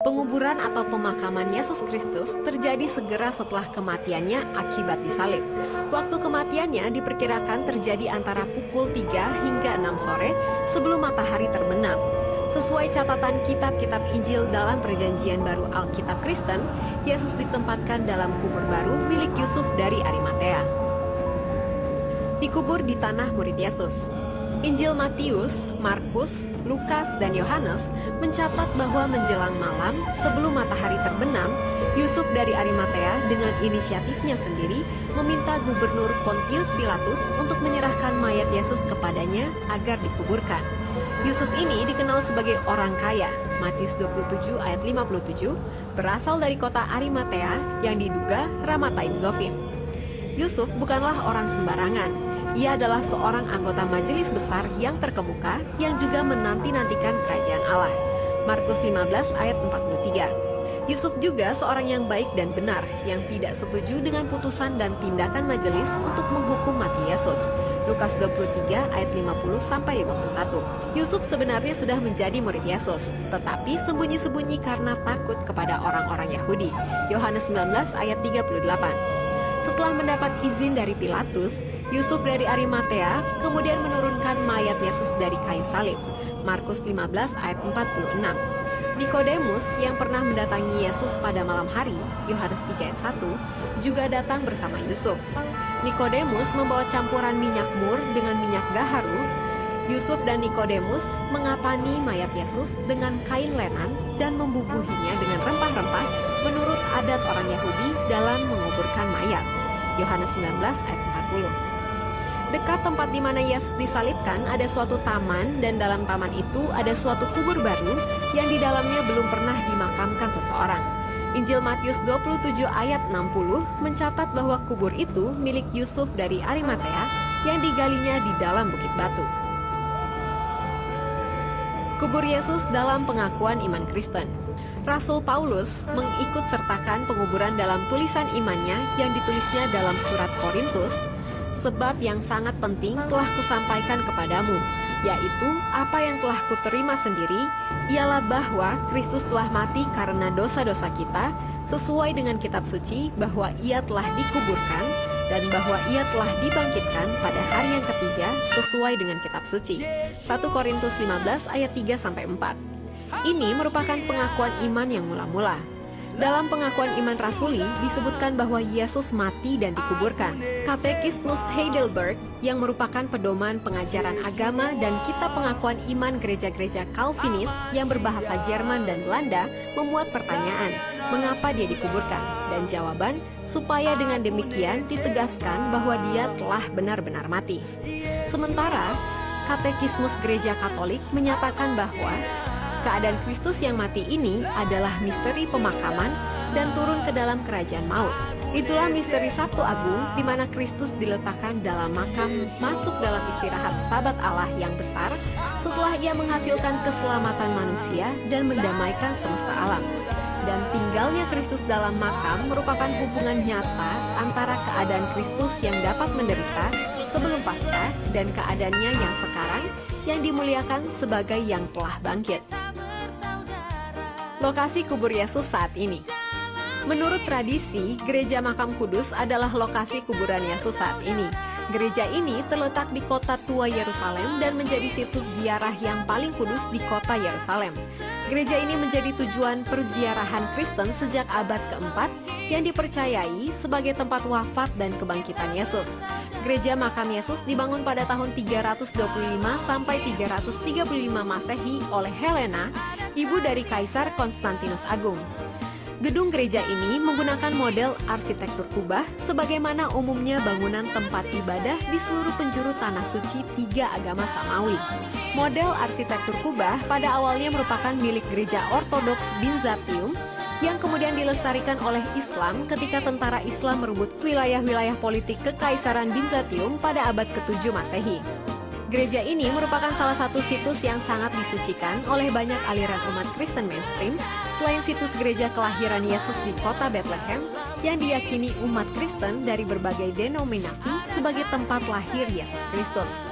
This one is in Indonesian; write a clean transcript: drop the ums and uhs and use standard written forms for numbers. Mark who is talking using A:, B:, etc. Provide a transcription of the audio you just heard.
A: Penguburan atau pemakaman Yesus Kristus terjadi segera setelah kematiannya akibat disalib. Waktu kematiannya diperkirakan terjadi antara pukul 3 hingga 6 sore sebelum matahari terbenam. Sesuai catatan kitab-kitab Injil dalam Perjanjian Baru Alkitab Kristen, Yesus ditempatkan dalam kubur baru milik Yusuf dari Arimatea. Dikubur di tanah murid Yesus. Injil Matius, Markus, Lukas, dan Yohanes mencatat bahwa menjelang malam sebelum matahari terbenam, Yusuf dari Arimatea dengan inisiatifnya sendiri meminta Gubernur Pontius Pilatus untuk menyerahkan mayat Yesus kepadanya agar dikuburkan. Yusuf ini dikenal sebagai orang kaya, Matius 27 ayat 57, berasal dari kota Arimatea yang diduga Ramataim Zofim. Yusuf bukanlah orang sembarangan. Ia adalah seorang anggota majelis besar yang terkemuka yang juga menanti-nantikan kerajaan Allah. Markus 15 ayat 43. Yusuf juga seorang yang baik dan benar yang tidak setuju dengan putusan dan tindakan majelis untuk menghukum mati Yesus. Lukas 23 ayat 50-51. Yusuf sebenarnya sudah menjadi murid Yesus, tetapi sembunyi-sembunyi karena takut kepada orang-orang Yahudi. Yohanes 19 ayat 38. Setelah mendapat izin dari Pilatus, Yusuf dari Arimatea kemudian menurunkan mayat Yesus dari kayu salib. Markus 15 ayat 46. Nikodemus yang pernah mendatangi Yesus pada malam hari, Yohanes 3 ayat 1, juga datang bersama Yusuf. Nikodemus membawa campuran minyak mur dengan minyak gaharu. Yusuf dan Nikodemus mengapani mayat Yesus dengan kain lenan dan membubuhinya dengan rempah-rempah menurut adat orang Yahudi dalam menguburkan mayat. Yohanes 19 ayat 40. Dekat tempat di mana Yesus disalibkan ada suatu taman, dan dalam taman itu ada suatu kubur baru yang di dalamnya belum pernah dimakamkan seseorang. Injil Matius 27 ayat 60 mencatat bahwa kubur itu milik Yusuf dari Arimatea yang digalinya di dalam bukit batu. Kubur Yesus dalam pengakuan iman Kristen. Rasul Paulus mengikut sertakan penguburan dalam tulisan imannya yang ditulisnya dalam surat Korintus. Sebab yang sangat penting telah kusampaikan kepadamu, yaitu apa yang telah kuterima sendiri, ialah bahwa Kristus telah mati karena dosa-dosa kita, sesuai dengan kitab suci, bahwa ia telah dikuburkan, dan bahwa ia telah dibangkitkan pada hari yang ketiga sesuai dengan kitab suci. 1 Korintus 15 ayat 3-4. Ini merupakan pengakuan iman yang mula-mula. Dalam pengakuan iman rasuli disebutkan bahwa Yesus mati dan dikuburkan. Katekismus Heidelberg yang merupakan pedoman pengajaran agama dan kitab pengakuan iman gereja-gereja Calvinis yang berbahasa Jerman dan Belanda memuat pertanyaan, mengapa dia dikuburkan? Dan jawaban, supaya dengan demikian ditegaskan bahwa dia telah benar-benar mati. Sementara, Katekismus Gereja Katolik menyatakan bahwa keadaan Kristus yang mati ini adalah misteri pemakaman dan turun ke dalam kerajaan maut. Itulah misteri Sabtu Agung, di mana Kristus diletakkan dalam makam masuk dalam istirahat Sabat Allah yang besar setelah ia menghasilkan keselamatan manusia dan mendamaikan semesta alam. Dan tinggalnya Kristus dalam makam merupakan hubungan nyata antara keadaan Kristus yang dapat menderita sebelum Paskah dan keadaannya yang sekarang yang dimuliakan sebagai yang telah bangkit. Lokasi kubur Yesus saat ini. Menurut tradisi, Gereja Makam Kudus adalah lokasi kuburan Yesus saat ini. Gereja ini terletak di kota tua Yerusalem dan menjadi situs ziarah yang paling kudus di kota Yerusalem. Gereja ini menjadi tujuan perziarahan Kristen sejak abad keempat yang dipercayai sebagai tempat wafat dan kebangkitan Yesus. Gereja Makam Yesus dibangun pada tahun 325 sampai 335 Masehi oleh Helena, ibu dari Kaisar Konstantinus Agung. Gedung gereja ini menggunakan model arsitektur kubah sebagaimana umumnya bangunan tempat ibadah di seluruh penjuru tanah suci tiga agama Samawi. Model arsitektur kubah pada awalnya merupakan milik gereja Ortodoks Byzantium yang kemudian dilestarikan oleh Islam ketika tentara Islam merebut wilayah-wilayah politik Kekaisaran Byzantium pada abad ke-7 Masehi. Gereja ini merupakan salah satu situs yang sangat disucikan oleh banyak aliran umat Kristen mainstream, selain situs gereja kelahiran Yesus di kota Bethlehem yang diyakini umat Kristen dari berbagai denominasi sebagai tempat lahir Yesus Kristus.